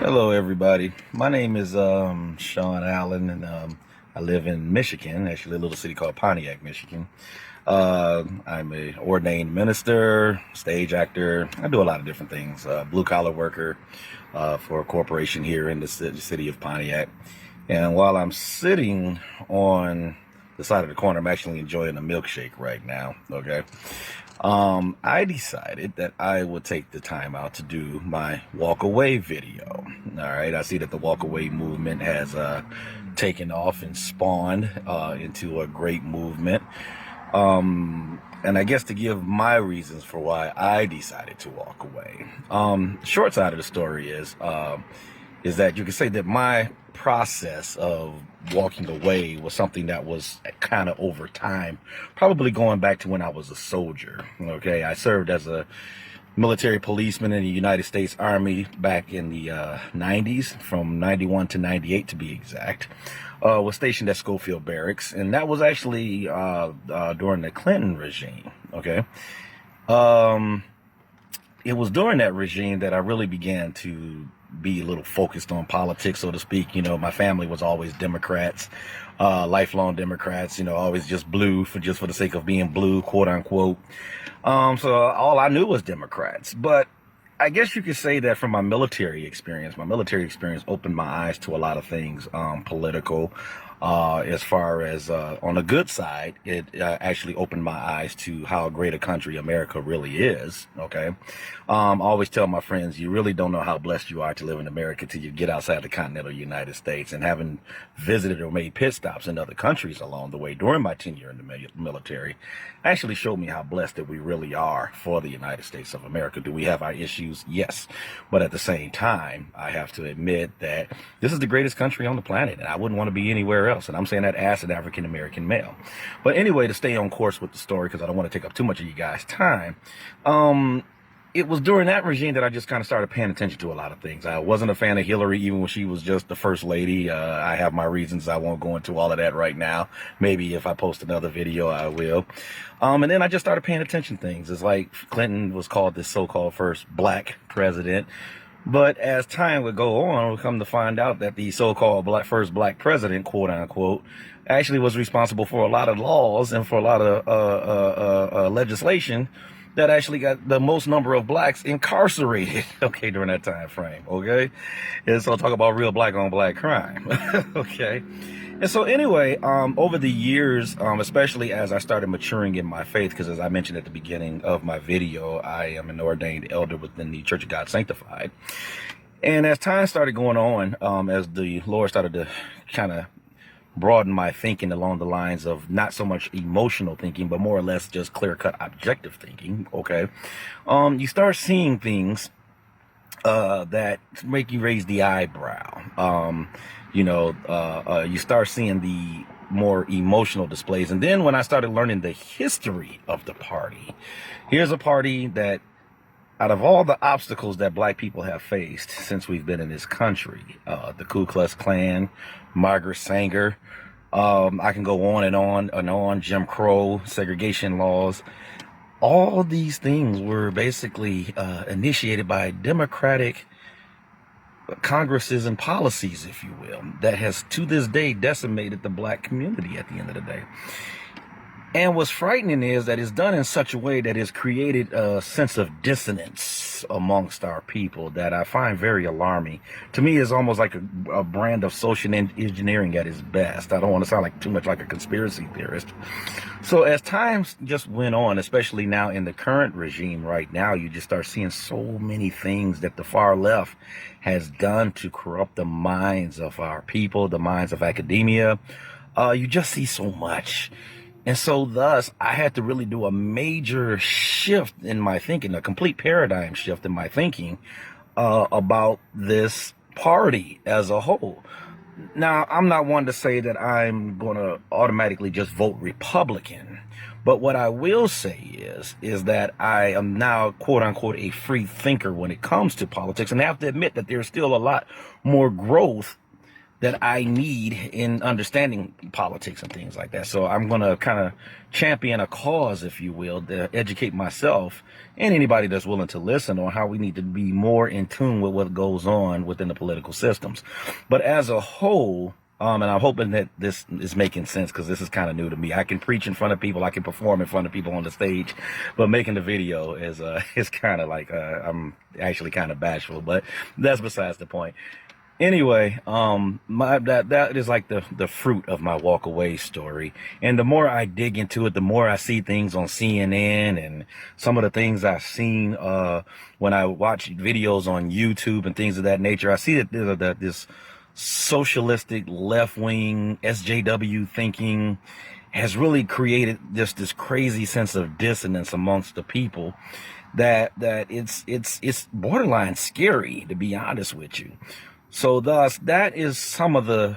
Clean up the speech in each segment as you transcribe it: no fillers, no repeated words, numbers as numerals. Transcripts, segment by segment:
Hello, everybody. My name is Sean Allen, and I live in Michigan, actually a little city called Pontiac, Michigan. I'm a ordained minister, stage actor. I do a lot of different things. Blue collar worker for a corporation here in the city of Pontiac. And while I'm sitting on the side of the corner, I'm actually enjoying a milkshake right now. Okay. I decided that I would take the time out to do my WalkAway video. All right, I see that the WalkAway movement has taken off and spawned into a great movement. And I guess to give my reasons for why I decided to walk away. Short side of the story is that you can say that my process of walking away was something that was kind of over time, probably going back to when I was a soldier. Okay, I served as a military policeman in the United States Army back in the 90s, from 91 to 98 to be exact. Was stationed at Schofield Barracks, and that was actually during the Clinton regime. Okay. It was during that regime that I really began to be a little focused on politics, so to speak. You know, my family was always Democrats, lifelong Democrats, you know, always just blue for the sake of being blue, quote unquote. So all I knew was Democrats. But I guess you could say that from my military experience opened my eyes to a lot of things, political. As far as on the good side, it actually opened my eyes to how great a country America really is. Okay. I always tell my friends, you really don't know how blessed you are to live in America till you get outside the continental United States. And having visited or made pit stops in other countries along the way during my tenure in the military actually showed me how blessed that we really are for the United States of America. Do we have our issues? Yes. But at the same time, I have to admit that this is the greatest country on the planet, and I wouldn't want to be anywhere else. And I'm saying that as an African American male. But anyway, to stay on course with the story, because I don't want to take up too much of you guys' time, it was during that regime that I just kind of started paying attention to a lot of things. I wasn't a fan of Hillary, even when she was just the first lady. I have my reasons. I won't go into all of that right now. Maybe if I post another video, I will. And then I just started paying attention to things. It's like Clinton was called the so-called first black president. But as time would go on, we come to find out that the so-called first black president, quote unquote, actually was responsible for a lot of laws and for a lot of legislation that actually got the most number of blacks incarcerated, okay, during that time frame, okay? And so talk about real black on black crime, okay? And so anyway, over the years, especially as I started maturing in my faith, because as I mentioned at the beginning of my video, I am an ordained elder within the Church of God Sanctified. And as time started going on, as the Lord started to kind of broaden my thinking along the lines of not so much emotional thinking, but more or less just clear-cut objective thinking, okay? You start seeing things that make you raise the eyebrow. You start seeing the more emotional displays. And then when I started learning the history of the party, here's a party that, out of all the obstacles that black people have faced since we've been in this country, the Ku Klux Klan, Margaret Sanger, I can go on and on and on, Jim Crow, segregation laws, all these things were basically initiated by Democratic Congresses and policies, if you will, that has to this day decimated the black community at the end of the day. And what's frightening is that it's done in such a way that it's created a sense of dissonance amongst our people that I find very alarming. To me, it's almost like a brand of social engineering at its best. I don't want to sound like too much like a conspiracy theorist. So as times just went on, especially now in the current regime right now, you just start seeing so many things that the far left has done to corrupt the minds of our people, the minds of academia. You just see so much. And so thus, I had to really do a major shift in my thinking, a complete paradigm shift in my thinking about this party as a whole. Now, I'm not one to say that I'm going to automatically just vote Republican. But what I will say is that I am now, quote unquote, a free thinker when it comes to politics. And I have to admit that there's still a lot more growth that I need in understanding politics and things like that. So I'm going to kind of champion a cause, if you will, to educate myself and anybody that's willing to listen on how we need to be more in tune with what goes on within the political systems. But as a whole, and I'm hoping that this is making sense, because this is kind of new to me. I can preach in front of people, I can perform in front of people on the stage, but making the video is kind of like, I'm actually kind of bashful, but that's besides the point. Anyway, that is like the fruit of my walk away story. And the more I dig into it, the more I see things on CNN and some of the things I've seen when I watch videos on YouTube and things of that nature. I see that this socialistic left-wing SJW thinking has really created just this crazy sense of dissonance amongst the people that it's borderline scary, to be honest with you. So thus, that is some of the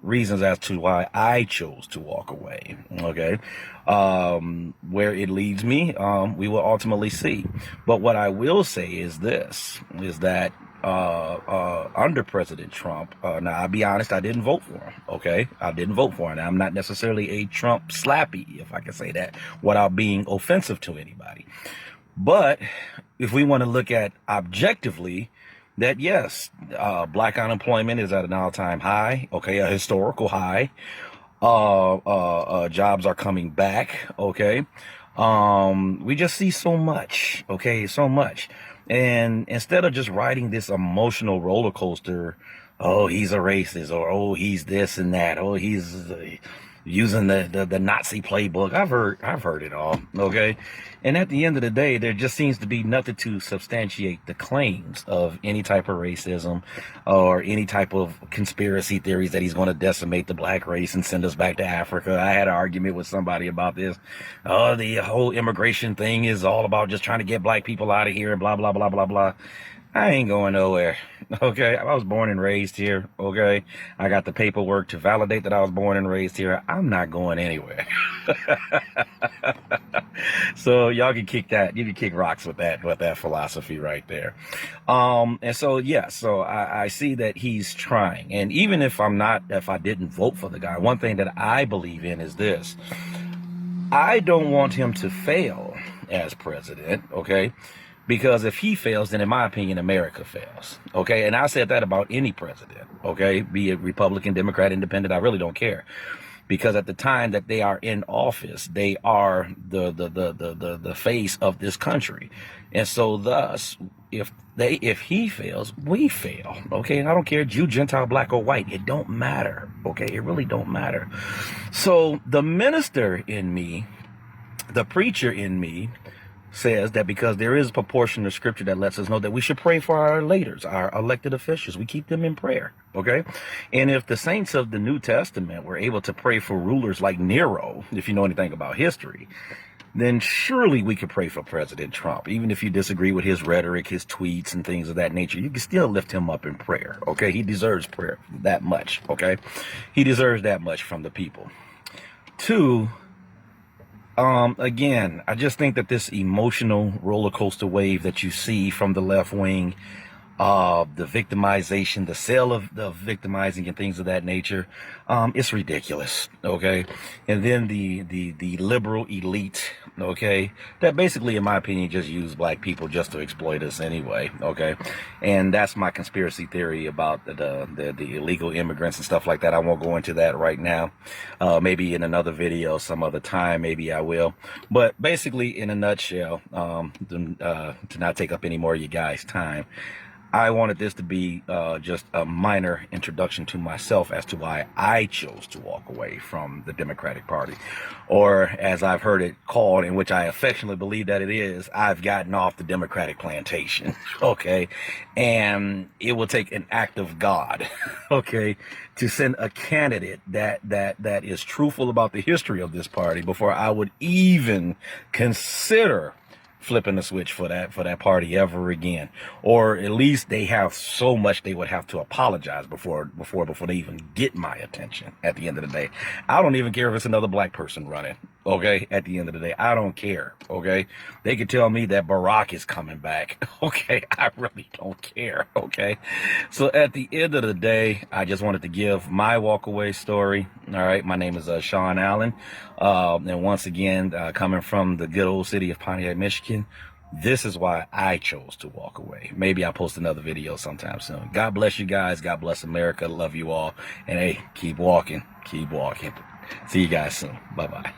reasons as to why I chose to walk away. Okay, where it leads me, we will ultimately see. But what I will say is this: is that under President Trump, now I'll be honest, I didn't vote for him. Okay, I didn't vote for him. I'm not necessarily a Trump slappy, if I can say that, without being offensive to anybody. But if we want to look at objectively, that yes, black unemployment is at an all-time high, okay, a historical high. Jobs are coming back, okay. We just see so much, okay, so much. And instead of just riding this emotional roller coaster, oh, he's a racist, or oh, he's this and that, oh, he's using the Nazi playbook. I've heard it all, okay? And at the end of the day, there just seems to be nothing to substantiate the claims of any type of racism or any type of conspiracy theories that he's going to decimate the black race and send us back to Africa. I had an argument with somebody about this. Oh, the whole immigration thing is all about just trying to get black people out of here and blah, blah, blah, blah, blah. I ain't going nowhere, okay? I was born and raised here, okay? I got the paperwork to validate that I was born and raised here. I'm not going anywhere. So y'all can kick that. You can kick rocks with that philosophy right there. And so, yeah, so I see that he's trying. And even if I didn't vote for the guy, one thing that I believe in is this. I don't want him to fail as president, okay? Because if he fails, then in my opinion, America fails. Okay. And I said that about any president. Okay. Be it Republican, Democrat, Independent. I really don't care. Because at the time that they are in office, they are the face of this country. And so thus, if he fails, we fail. Okay. And I don't care, Jew, Gentile, black or white. It don't matter. Okay. It really don't matter. So the minister in me, the preacher in me, says that because there is a proportion of scripture that lets us know that we should pray for our leaders, our elected officials. We keep them in prayer, okay? And if the saints of the New Testament were able to pray for rulers like Nero, if you know anything about history, then surely we could pray for President Trump. Even if you disagree with his rhetoric, his tweets and things of that nature, you can still lift him up in prayer, okay? He deserves prayer that much, okay? He deserves that much from the people. Two, again, I just think that this emotional roller coaster wave that you see from the left wing, the victimization, the sale of the victimizing and things of that nature, it's ridiculous. Okay. And then the liberal elite, okay, that basically, in my opinion, just use black people just to exploit us anyway. Okay. And that's my conspiracy theory about the illegal immigrants and stuff like that. I won't go into that right now. Maybe in another video, some other time, maybe I will. But basically, in a nutshell, to not take up any more of you guys' time, I wanted this to be just a minor introduction to myself as to why I chose to walk away from the Democratic Party. Or as I've heard it called, in which I affectionately believe that it is, I've gotten off the Democratic plantation, okay? And it will take an act of God, okay, to send a candidate that is truthful about the history of this party before I would even consider flipping the switch for that party ever again. Or at least they have so much they would have to apologize before they even get my attention at the end of the day. I don't even care if it's another black person running. Okay, at the end of the day, I don't care. Okay, they could tell me that Barack is coming back. Okay, I really don't care. Okay, so at the end of the day, I just wanted to give my walkaway story. All right, my name is Sean Allen, and once again, coming from the good old city of Pontiac, Michigan, this is why I chose to walk away. Maybe I'll post another video sometime soon. God bless you guys. God bless America. Love you all. And hey, keep walking. Keep walking. See you guys soon. Bye-bye.